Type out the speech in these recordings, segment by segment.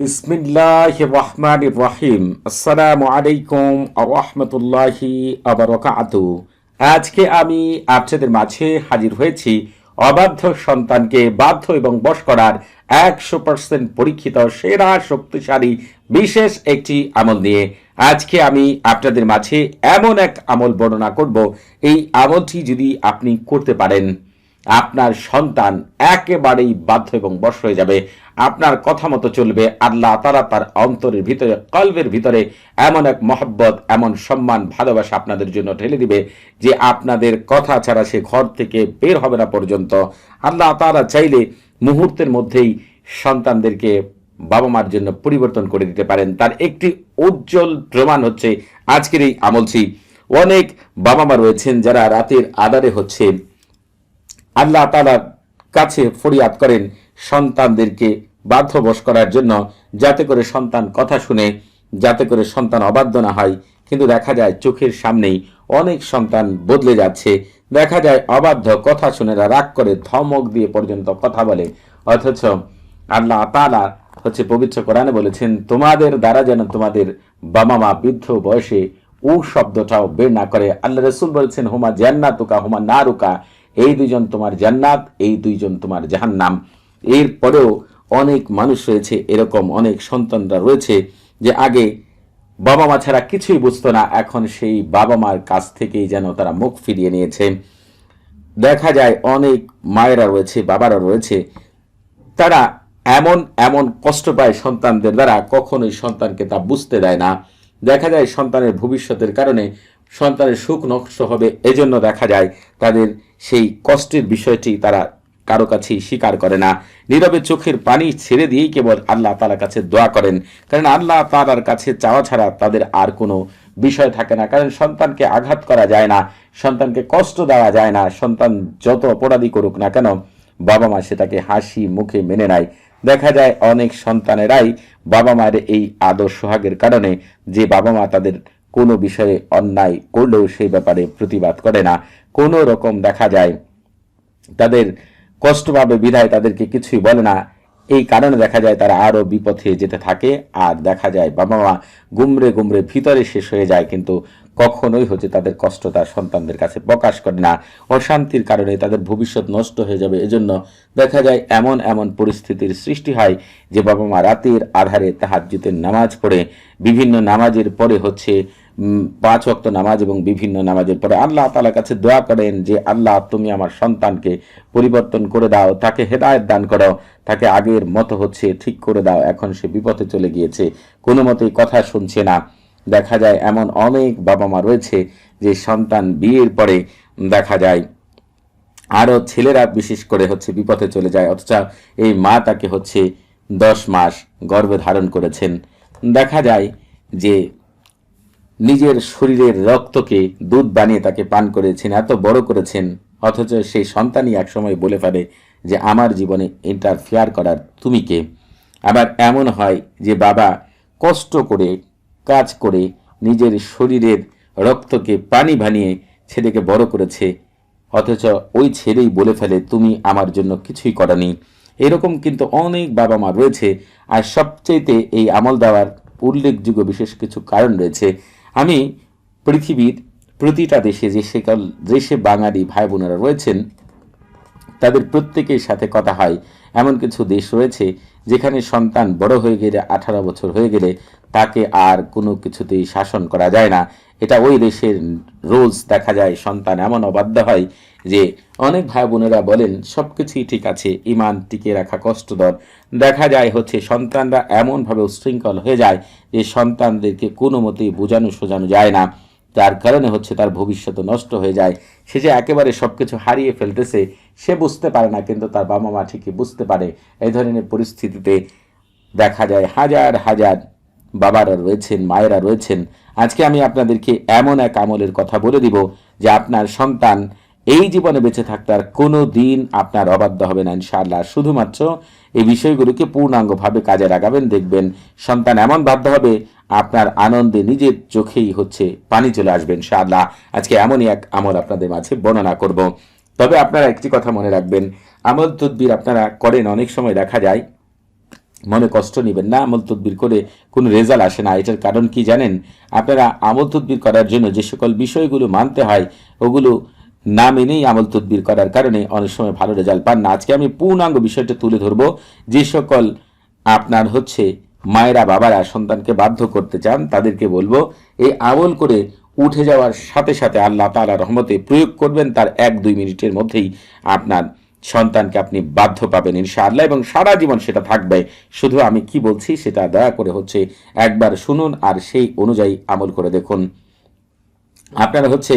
বিসমিল্লাহির রহমানির রহিম। আসসালামু আলাইকুম ওয়া রাহমাতুল্লাহি ওয়া বারাকাতুহু। আজকে আমি আপনাদের মাঝে হাজির হয়েছি অবাধ্য সন্তানকে বাধ্য এবং বশ করার 100% পরীক্ষিত সেরা শক্তিশালী বিশেষ একটি আমল নিয়ে। আজকে আমি আপনাদের মাঝে এমন এক আমল বর্ণনা করব, এই আমলটি যদি আপনি করতে পারেন আপনার সন্তান একেবারেই বাধ্য এবং বশ হয়ে যাবে, আপনার কথা মতো চলবে। আল্লাহ তাআলা তার অন্তরের ভিতরে, কলবের ভিতরে এমন এক মহব্বত, এমন সম্মান, ভালোবাসা আপনাদের জন্য ঢেলে দিবে যে আপনাদের কথা ছাড়া সে ঘর থেকে বের হবে না পর্যন্ত। আল্লাহ তাআলা চাইলে মুহূর্তের মধ্যেই সন্তানদেরকে বাবা মার জন্য পরিবর্তন করে দিতে পারেন। তার একটি উজ্জ্বল প্রমাণ হচ্ছে আজকের এই আমলটি। অনেক বাবা মা রয়েছেন যারা রাতের আঁধারে আল্লাহ তাআলার কাছে ফরিয়াদ করেন সন্তানদেরকে বাধ্যবশ করার জন্য, যাতে করে সন্তান কথা শুনে, যাতে করে সন্তান অবাধ্য না হয়। কিন্তু দেখা যায় চোখের সামনেই অনেক সন্তান বদলে যাচ্ছে। দেখা যায় অবাধ্য, কথা শুনে রাগ করে, ধমক দিয়ে পর্যন্ত কথা বলে। অথচ আল্লাহ তাআলা পবিত্র কোরআনে বলেছেন, তোমাদের দ্বারা যেন তোমাদের বাবা মা বৃদ্ধ বয়সে ও শব্দটাও বের না করে। আল্লাহ রাসূল বলেছেন, হুমা জান্নাতুকা হুমা নারুকা, এই দুইজন তোমার জান্নাত, এই দুইজন তোমার জাহান্নাম। এরপরেও অনেক মানুষ রয়েছে, এরকম অনেক সন্তানরা রয়েছে যে আগে বাবা মা ছাড়া কিছুই বুঝতো না, এখন সেই বাবা মার কাছ থেকেই যেন তারা মুখ ফিরিয়ে নিয়েছে। দেখা যায় অনেক মায়েরা রয়েছে, বাবারা রয়েছে, তারা এমন এমন কষ্ট পায় সন্তানদের দ্বারা, কখনোই সন্তানকে তা বুঝতে দেয় না। দেখা যায় সন্তানের ভবিষ্যতের কারণে সন্তানের সুখ নষ্ট হবে, এজন্য দেখা যায় তাদের সেই কষ্টের বিষয়টি তারা কারো কাছেই স্বীকার করে না। নীরবে চোখের পানি ছেড়ে দিয়েই কেবল আল্লাহ তাআলার কাছে দোয়া করেন, কারণ আল্লাহ তাআলার কাছে চাওয়া ছাড়া তাদের আর কোনো বিষয় থাকে না। কারণ সন্তানকে আঘাত করা যায় না, সন্তানকে কষ্ট দেওয়া যায় না। সন্তান যত অপরাধী করুক না কেন, বাবা মা সেটাকে হাসি মুখে মেনে নেয়। দেখা যায় অনেক সন্তানেরাই বাবা মায়ের এই আদর সোহাগের কারণে, যে বাবা মা তাদের কোনো বিষয়ে অন্যায় করলেও সেই ব্যাপারে প্রতিবাদ করে না, কোনো রকম দেখা যায় তাদের কষ্ট পাবে বিধায় তাদেরকে কিছুই বলে না। এই কারণে দেখা যায় তারা আরো বিপথে যেতে থাকে। আর দেখা যায় বাবা মা গুমরে গুমরে ভিতরে শেষ হয়ে যায়, কিন্তু কখনোই তাদের কষ্ট তার সন্তানদের কাছে প্রকাশ করে না। অশান্তির কারণে তাদের ভবিষ্যৎ নষ্ট হয়ে যাবে, এজন্য দেখা যায় এমন এমন পরিস্থিতির সৃষ্টি হয় যে বাবা মা রাতের আধারে তাহাজ্জুদের নামাজ পড়ে, বিভিন্ন নামাজের পরে 5 ওয়াক্ত নামাজ এবং বিভিন্ন নামাজের পরে আল্লাহ তাআলার কাছে দোয়া করেন যে আল্লাহ তুমি আমার সন্তানকে পরিবর্তন করে দাও, তাকে হেদায়েত দান করো, তাকে আগের মতো ঠিক করে দাও। এখন সে বিপথে চলে গিয়েছে, কোনো মতেই কথা শুনছে না। দেখা যায় এমন অনেক বাবা মা রয়েছে যে সন্তান বিয়ের পরে দেখা যায় আরো ছেলেরা বিশেষ করে বিপথে চলে যায়, অথচ এই মা তাকে 10 মাস গর্ভে ধারণ করেছেন। দেখা যায় যে নিজের শরীরের রক্তকে দুধ বানিয়ে তাকে পান করেছেন, এত বড় করেছেন, অথচ সেই সন্তানই একসময় বলে ফেলে যে আমার জীবনে ইন্টারফেয়ার করার তুমি কে। আবার এমন হয় যে বাবা কষ্ট করে কাজ করে নিজের শরীরের রক্তকে পানি বানিয়ে ছেলেকে বড় করেছে, অথচ ওই ছেলেই বলে ফেলে তুমি আমার জন্য কিছুই করনি। এরকম কিন্তু অনেক বাবা মা রয়েছে। আর সবচেয়ে এই আমল দেওয়ার উল্লেখযোগ্য বিশেষ কিছু কারণ রয়েছে। আমি পৃথিবীর প্রতিটা দেশে, যে সকল দেশে বাঙালি ভাই বোনেরা রয়েছেন, তাদের প্রত্যেকের সাথে কথা হয়। এমন কিছু দেশ রয়েছে যেখানে সন্তান বড় হয়ে গেলে, 18 বছর হয়ে গেলে তাকে আর কোনো কিছুতেই শাসন করা যায় না। এটা ওই দেশের রুলস। দেখা যায় সন্তান এমন অবাধ্য হয় যে অনেক ভাই বোনেরা বলেন সবকিছুই ঠিক আছে, ইমান টিকে রাখা কষ্টকর। দেখা যায় সন্তানরা এমনভাবে উশৃঙ্খল হয়ে যায় যে সন্তানদেরকে কোনো মতেই বোঝানো সোজানো যায় না, যার কারণে তার ভবিষ্যৎ নষ্ট হয়ে যায়। সে যে একেবারে সবকিছু হারিয়ে ফেলতেছে সে বুঝতে পারে না, কিন্তু তার বাবা মা ঠিকই বুঝতে পারে। এই ধরনের পরিস্থিতিতে দেখা যায় হাজার হাজার বাবারা রয়েছেন, মায়েরা রয়েছেন। আজকে আমি আপনাদেরকে এমন এক আমলের কথা বলে দিব যে আপনার সন্তান এই জীবনে বেঁচে থাকতে আর কোনো দিন আপনার অবাধ্য হবে না ইনশাআল্লাহ। শুধুমাত্র এই বিষয়গুলোকে পূর্ণাঙ্গভাবে কাজে লাগাবেন, দেখবেন সন্তান এমন বাধ্য হবে আপনার আনন্দে নিজের চোখেই পানি চলে আসবে ইনশাআল্লাহ। আজকে এমনই এক আমল আপনাদের মাঝে বর্ণনা করব। তবে আপনারা একটি কথা মনে রাখবেন, আমল তদবির আপনারা করেন, অনেক সময় দেখা যায় মনে কষ্ট নেবেন না, আমল তদবির করে কোনো রেজাল্ট আসে না। এটার কারণ কি জানেন? আপনারা আমল তদবির করার জন্য যে সকল বিষয়গুলো মানতে হয় ওগুলো না মেনেই আমল তদবির করার কারণে অনেক সময় ভালো রেজাল্ট পান না। আজকে আমি পূর্ণাঙ্গ বিষয়টা তুলে ধরবো। যে সকল আপনার হচ্ছে মায়েরা বাবারা সন্তানকে বাধ্য করতে চান তাদেরকে বলবো এই আমল করে উঠে যাওয়ার সাথে সাথে আল্লাহ তাআলা রহমতে প্রয়োগ করবেন, তার 1-2 মিনিটের মধ্যেই আপনার সন্তানকে আপনি বাধ্য পাবেন ইনশাআল্লাহ, এবং সারা জীবন সেটা থাকবে। শুধু আমি কি বলছি সেটা দয়া করে হচ্ছে একবার শুনুন আর সেই অনুযায়ী আমল করে দেখুন। আপনারা হচ্ছে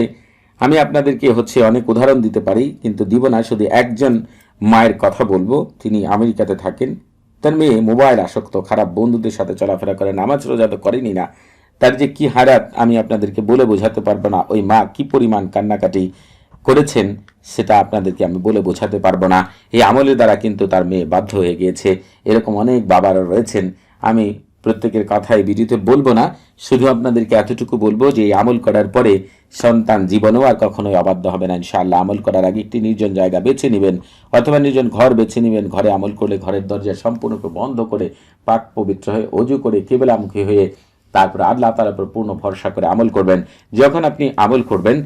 আমি আপনাদেরকে হচ্ছে অনেক উদাহরণ দিতে পারি, কিন্তু দিব না। শুধু একজন মায়ের কথা বলবো, তিনি আমেরিকাতে থাকেন। তার মেয়ে মোবাইল আসক্ত, খারাপ বন্ধুদের সাথে চলাফেরা করে, নামাজ রোজা তো করেনি না। তার যে কি হারাত আমি আপনাদেরকে বলে বোঝাতে পারবো না। ওই মা কি পরিমাণ কান্নাকাটি করেছেন সেটা আপনাদেরকে আমি বলে বোঝাতে পারবো না। এই আমলের দ্বারা কিন্তু তার মেয়ে বাধ্য হয়ে গিয়েছে। এরকম অনেক বাবারা রয়েছেন। আমি প্রত্যেকের কথাই ভিডিওতে বলবো না, শুধু আপনাদেরকে এতটুকু বলবো যে এই আমল করার পরে সন্তান জীবনেও আর কখনোই অবাধ্য হবে না ইনশাআল্লাহ। আমল করার আগে একটি নির্জন জায়গা বেছে নেবেন অথবা নির্জন ঘর বেছে নেবেন। ঘরে আমল করলে ঘরের দরজা সম্পূর্ণরূপে বন্ধ করে পাক পবিত্র হয়ে অজু করে কিবলামুখী হয়ে তারপরে আল্লাহ তাআলার উপর পূর্ণ ভরসা করে আমল করবেন। যখন আপনি আমল করবেন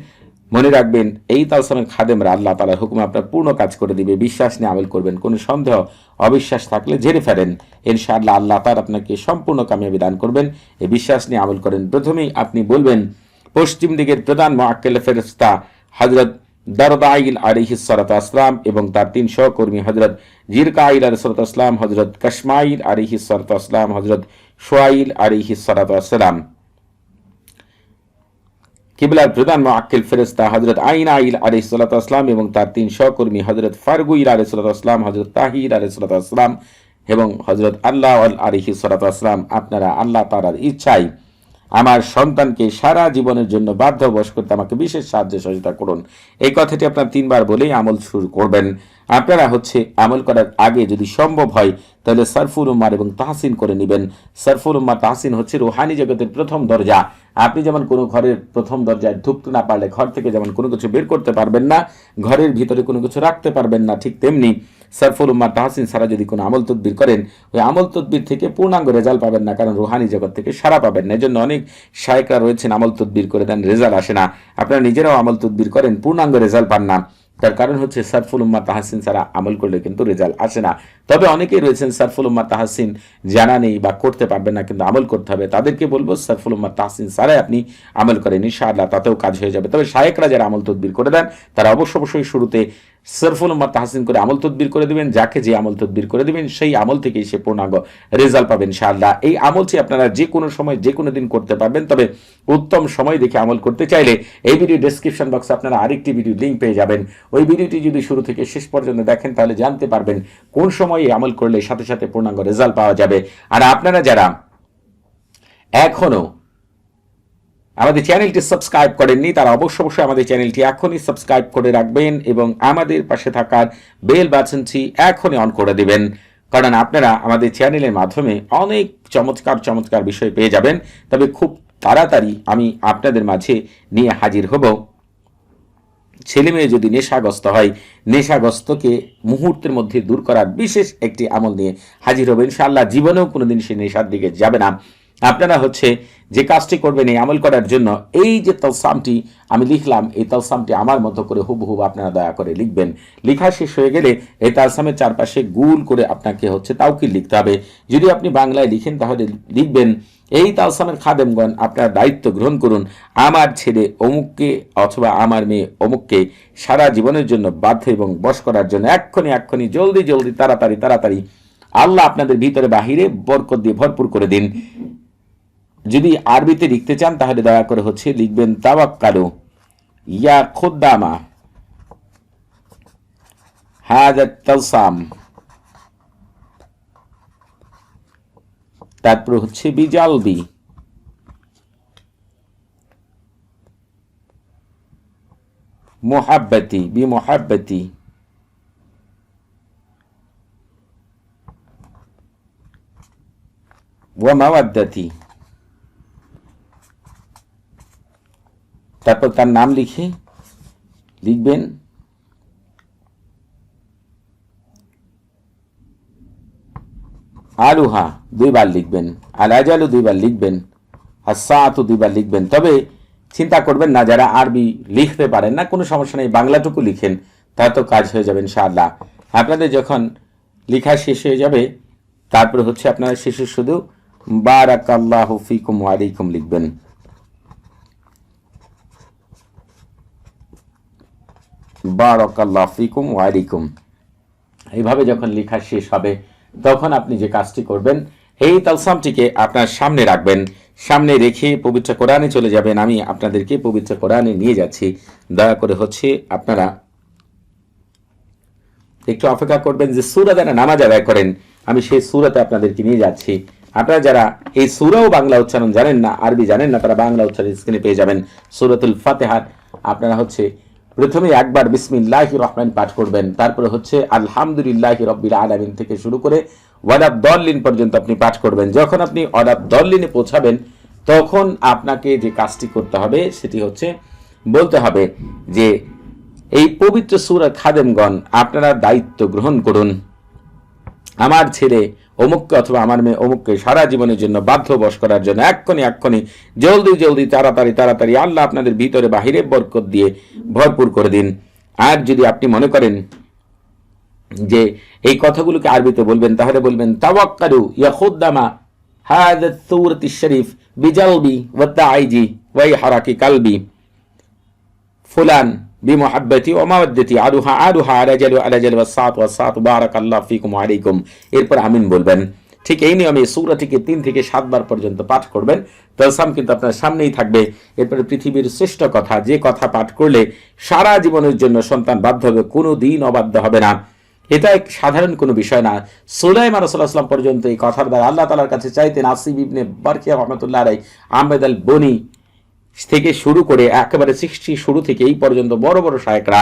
মনে রাখবেন এই তালসামের খাদেমরা আল্লাহ তাআলার হুকুমে আপনার পূর্ণ কাজ করে দিবে। বিশ্বাস নিয়ে আমল করবেন, কোনো সন্দেহ অবিশ্বাস থাকলে ঝেড়ে ফেলেন। ইনশাআল্লাহ আল্লাহ তাআলা আপনাকে সম্পূর্ণ কামিয়াবি দান করবেন। এই বিশ্বাস নিয়ে আমল করেন। প্রথমেই আপনি বলবেন পশ্চিম দিকের প্রধান মুআক্কেল ফেরেশতা হযরত দারদাইল আলাইহিস সালাতু আসসালাম এবং তার 3 সহকর্মী হযরত জিরকাইল আলাইহিস সালাতু আসসালাম, হযরত কাশমাইল আলাইহিস সালাতু আসসালাম, হযরত শুআইল আলাইহিস সালাতু আসসালাম। কিবলার প্রধান মুআক্কিল ফেরেশতা হযরত আইনাইল আলাইহিস সালাতু আসসালাম এবং তার 3 সহকর্মী হযরত ফারগুইল আলাইহিস সালাতু আসসালাম, হযরত তাহির আলাইহিস সালাতু আসসালাম এবং হযরত আল্লাহ আলাইহিস সালাতু আসসালাম। আপনারা আল্লাহ তাআলার ইচ্ছায় আমার সন্তানকে সারা জীবনের জন্য বাধ্যবশ করতে আমাকে বিশেষ সাহায্য সহযোগিতা করুন। এই কথাটি আপনার 3 বার বলেই আমল শুরু করবেন। আপনারা হচ্ছে আমল করার আগে যদি সম্ভব হয় তাহলে সরফুল উম্মাহ এবং তাহসিন করে নেবেন। সরফুল উম্মাহ তাহসিন হচ্ছে রুহানি জগতের প্রথম দরজা। আপনি যেমন কোনো ঘরের প্রথম দরজায় ঢুকতে না পারলে ঘর থেকে যেমন কোনো কিছু বের করতে পারবেন না, ঘরের ভিতরে কোনো কিছু রাখতে পারবেন না, ঠিক তেমনি সরফুল উম্মাহ তাহসিন ছাড়া যদি কোনো আমল তদবির করেন ওই আমল তদবির থেকে পূর্ণাঙ্গ রেজাল্ট পাবেন না, কারণ রুহানি জগৎ থেকে সারা পাবেন না। এজন্য অনেক শায়েখরা রয়েছেন আমল তদবির করে দেন, রেজাল্ট আসে না। আপনারা নিজেরাও আমল তদবির করেন, পূর্ণাঙ্গ রেজাল্ট পান না। তার কারণ হচ্ছে সরফুল উম্মাহ তাহসিন ছাড়া আমল করলে কিন্তু রেজাল্ট আসে না। তবে অনেকেই রয়েছেন সরফুল উম্মাহ তাহসিন জানা নেই বা করতে পারবেন না, কিন্তু আমল করতে হবে। তাদেরকে বলবো সরফুল উম্মাহ তাহসিন ছাড়াই আপনি আমল করেন, ইনশাআল্লাহ তাতেও কাজ হয়ে যাবে। তবে শায়েখরা যারা আমল তদবির করে দেন তারা অবশ্যই শুরুতে সরফুল উম্মাহ তাহসিন করে আমল তদবির করে দিবেন। যাকে যে আমল তদবির করে দিবেন সেই আমল থেকেই সে পূর্ণাঙ্গ রেজাল্ট পাবেন ইনশাআল্লাহ। এই আমলটি আপনারা যে কোনো সময় যে কোনো দিন করতে পারবেন, তবে উত্তম সময় দেখে আমল করতে চাইলে এই ভিডিও ডেসক্রিপশন বক্সে আপনারা আরেকটি ভিডিও লিঙ্ক পেয়ে যাবেন। ওই ভিডিওটি যদি শুরু থেকে শেষ পর্যন্ত দেখেন তাহলে জানতে পারবেন কোন সময়ে আমল করলে সাথে সাথে পূর্ণাঙ্গ রেজাল্ট পাওয়া যাবে। আর আপনারা যারা এখনো আমাদের চ্যানেলটি সাবস্ক্রাইব করেননি তারা অবশ্যই আমাদের চ্যানেলটি এখনই সাবস্ক্রাইব করে রাখবেন এবং আমাদের পাশে থাকার বেল বাটনটি এখনই অন করে দিবেন, কারণ আপনারা আমাদের চ্যানেলের মাধ্যমে অনেক চমৎকার বিষয় পেয়ে যাবেন। তবে খুব তাড়াতাড়ি আমি আপনাদের মাঝে নিয়ে হাজির হব ছেলে মেয়ে যদি নেশাগ্রস্ত হয় নেশাগ্রস্তকে মুহূর্তের মধ্যে দূর করার বিশেষ একটি আমল নিয়ে হাজির হবে ইনশাআল্লাহ। জীবনেও কোনোদিন সে নেশার দিকে যাবে না। আপনারা হচ্ছে যে কাজটি করবেন এই আমল করার জন্য এই যে তালসামটি আমি লিখলাম এই তালসামটি আমার মতো করে হুবহু আপনারা দয়া করে লিখবেন। লেখা শেষ হয়ে গেলে এই তালসামের চারপাশে গুল করে আপনাকে হচ্ছে তাওকিল লিখতে হবে। যদি আপনি বাংলায় লিখেন তাহলে লিখবেন এই তালসামের খাদেমগণ আপনারা দায়িত্ব গ্রহণ করুন, আমার ছেলে অমুককে অথবা আমার মেয়ে অমুককে সারা জীবনের জন্য বাধ্য এবং বশ করার জন্য এক্ষুনি জলদি তাড়াতাড়ি আল্লাহ আপনাদের ভিতরে বাহিরে বরকত দিয়ে ভরপুর করে দিন। যদি আরবিতে লিখতে চান তাহলে দয়া করে হচ্ছে লিখবেন তাওয়াক্কালু ইয়া খুদ্দামা হাযা তালসাম, তারপর হচ্ছে বিজালবি মুহাব্বতি বিমুহাব্বতি ওয়া মাওয়াদ্দাতি, তারপর তার নাম লিখে লিখবেন আলুহা 2 বার লিখবেন, আল আজালু 2 বার লিখবেন, আস-সাআতু 2 বার লিখবেন। তবে চিন্তা করবেন না যারা আরবি লিখতে পারেন না, কোনো সমস্যা নেই, বাংলাটুকু লিখেন, তা তো কাজ হয়ে যাবে ইনশাআল্লাহ। আপনাদের যখন লেখা শেষ হয়ে যাবে তারপরে হচ্ছে আপনারা শেষে শুধু বারাকাল্লাহু ফিকুম ওয়া আলাইকুম লিখবেন। বারাকাল্লাহু ফিকুম ওয়া আলাইকুম। এইভাবে যখন লেখা শেষ হবে তখন আপনি যে কাজটি করবেন, এই তালসামটিকে আপনার সামনে রাখবেন, সামনে রেখে পবিত্র কোরআনে চলে যাবেন। আমি আপনাদেরকে পবিত্র কোরআনে নিয়ে যাচ্ছি, দয়া করে হচ্ছে আপনারা একটু অপেক্ষা করবেন যে সূরা যারা নামাজ আদায় করেন আমি সেই সূরাতে আপনাদেরকে নিয়ে যাচ্ছি। আপনারা যারা এই সূরাও বাংলা উচ্চারণ জানেন না, আরবি জানেন না, তারা বাংলা উচ্চারণ স্ক্রিনে পেয়ে যাবেন। সূরাতুল ফাতিহার আপনারা হচ্ছে প্রথমে একবার বিসমিল্লাহির রহমান পাঠ করবেন, তারপরে হচ্ছে আলহামদুলিল্লাহি রাব্বিল আলামিন থেকে শুরু করে ওয়ালাদ দল্লিন পর্যন্ত আপনি পাঠ করবেন। যখন আপনি ওয়ালাদ দল্লিনে পৌঁছাবেন তখন আপনাকে যে কাজটি করতে হবে সেটি হচ্ছে বলতে হবে যে এই পবিত্র সূরা খাদেমগণ আপনারা দায়িত্ব গ্রহণ করুন, আমার ছেলে অমুককে অথবা আমার মেয়ে অমুককে সারা জীবনের জন্য বাধ্যবশ করার জন্য এক্ষুনি জলদি তাড়াতাড়ি আল্লাহ আপনাদের ভিতরে বাহিরে বরকত দিয়ে ভরপুর করে দিন। আর যদি আপনি মনে করেন যে এই কথাগুলোকে আরবিতে বলবেন তাহলে বলবেন তাওয়াক্কালু ইয়া খুদ্দামা হাযা সূরাতিশ শরীফ বিজালবি ওয়া তাইজি ওয়া হারাকি কালবি ফুলান বিমুহাব্বতি ওয়া মাওয়াদ্দাতি আলুহা আলাজালু ওয়া সাআতু বারাকাল্লাহু ফিকুম ওয়া আলাইকুম। এরপর আমিন বলবেন। ঠিক এই নিয়মে সূরাটিকে 3 থেকে 7 বার পর্যন্ত পাঠ করবেন। তালসাম কিন্তু আপনার সামনেই থাকবে। এরপরে পৃথিবীর শ্রেষ্ঠ কথা, যে কথা পাঠ করলে সারা জীবনের জন্য সন্তান বাধ্য হবে, কোনো দিন অবাধ্য হবে না, এটা এক সাধারণ কোনো বিষয় না। সুলাইমান রাসূলুল্লাহ সাল্লাল্লাহু আলাইহি ওয়াসাল্লাম পর্যন্ত এই কথার দ্বারা আল্লাহ তাআলার কাছে চাইতেন। আসিব ইবনে বারকিয়া রাহমাতুল্লাহ আলাইহি, আহমেদ আল বনি থেকে শুরু করে একেবারে 60 শুরু থেকে এই পর্যন্ত বড় বড় শায়েখরা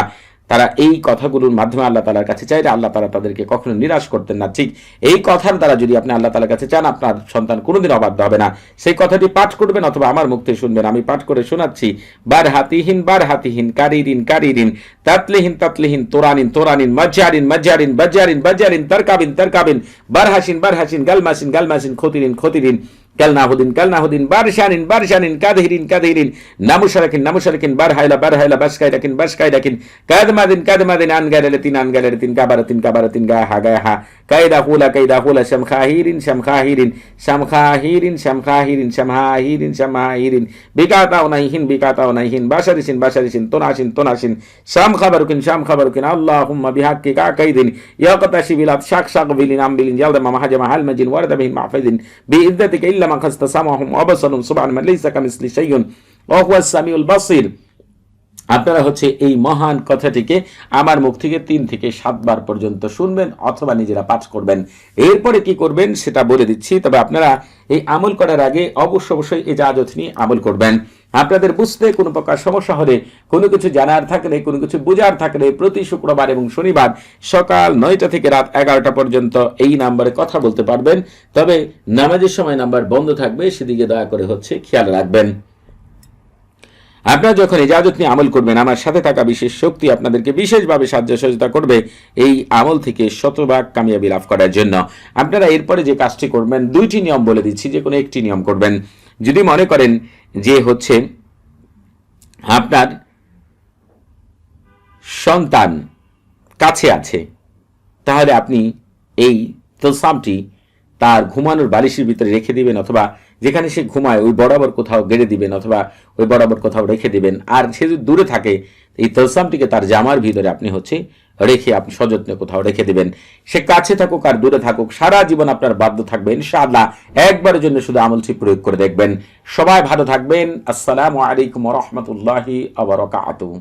তারা এই কথাগুলোর মাধ্যমে আল্লাহ তাআলার কাছে চাইলে আল্লাহ তাআলা তাদেরকে কখনো নিরাশ করতেন না। ঠিক এই কথার দ্বারা যদি আপনি আল্লাহ তাআলার কাছে চান আপনার সন্তান কোনোদিন অবাধ্য হবে না। সেই কথাটি পাঠ করবেন অথবা আমার মুখ থেকে শুনবেন। আমি পাঠ করে শোনাচ্ছি। বার হাতিহিন কারিরিন তাতলিহিন তোরানিন বাজারিন তারকাবিন বারহাসিন গালমাসিন খতিরিন কালনাহুদিন বারশানিন কাদহিরিন নামুশারাকিন বারহাইলা বাসকাইলাকিন কাদমাদিন আনগালাতিন কাবারাতিন গাহা কায়দা হুলা শামখাহিরিন বিকাতাউনাইহিন বাশারিসিন তোনাসিন শামখাবারুকিন আল্লাহুম্মা বিহাক্কি কাকাইদিন ইয়াকাতাশি বিলাত শাকবিলিন আমবিলিন ইয়ালদামা মাহাজামা হালমাজিন ওয়ারদাবিন মাহফিজিন বিইজ্জাতিকা ইল্লা মা খাসতা সামাহুম ওয়া বাসারুম সুবহান মান লাইসা কামিসলি শাইউন ওয়া হুয়াস সামিউল বাসীর। আপনারা হচ্ছে এই মহান কথাটিকে আমার মুখ থেকে 3 থেকে 7 বার পর্যন্ত শুনবেন অথবা নিজেরা পাঠ করবেন। এরপরে কি করবেন সেটা বলে দিচ্ছি, তবে আপনারা এই আমল করার আগে অবশ্যই ইজাজত নিয়ে আমল করবেন। আপনাদের বুঝতে কোনো প্রকার সমস্যা হলে, কোনো কিছু জানার থাকলে, কোনো কিছু বোঝার থাকলে প্রতি শুক্রবার এবং শনিবার সকাল 9টা থেকে রাত 11টা পর্যন্ত এই নাম্বারে কথা বলতে পারবেন। তবে নামাজের সময় নাম্বার বন্ধ থাকবে, সেদিকে দয়া করে হচ্ছে খেয়াল রাখবেন। আপনারা যখন ইজাজত নিয়ে আমল করবেন আমার সাথে থাকা বিশেষ শক্তি আপনাদেরকে বিশেষভাবে সাহায্য সহযোগিতা করবে এই আমল থেকে শতভাগ কামিয়াবি লাভ করার জন্য। আপনারা এরপরে যে কাজটি করবেন 2টি নিয়ম বলে দিচ্ছি, যে কোনো একটি নিয়ম করবেন। যদি মনে করেন যে হচ্ছে আপনার সন্তান কাছে আছে তাহলে আপনি এই তালসামটি তার ঘুমানোর বালিশের ভিতরে রেখে দিবেন অথবা যেখানে সে ঘুমায় ওই বরাবর কোথাও গেড়ে দিবেন অথবা ওই বরাবর কোথাও রেখে দিবেন। আর সে যদি দূরে থাকে এই তালসামটিকে তার জামার ভিতরে আপনি হচ্ছে রেখে আপনি সযত্নে কোথাও রেখে দিবেন। সে কাছে থাকুক আর দূরে থাকুক সারা জীবন আপনার বাধ্য থাকবেন ইনশাআল্লাহ। একবারের জন্য শুধু আমলটি প্রয়োগ করে দেখবেন। সবাই ভালো থাকবেন। আসসালামু আলাইকুম ওয়া রাহমাতুল্লাহি ওয়া বারাকাতুহু।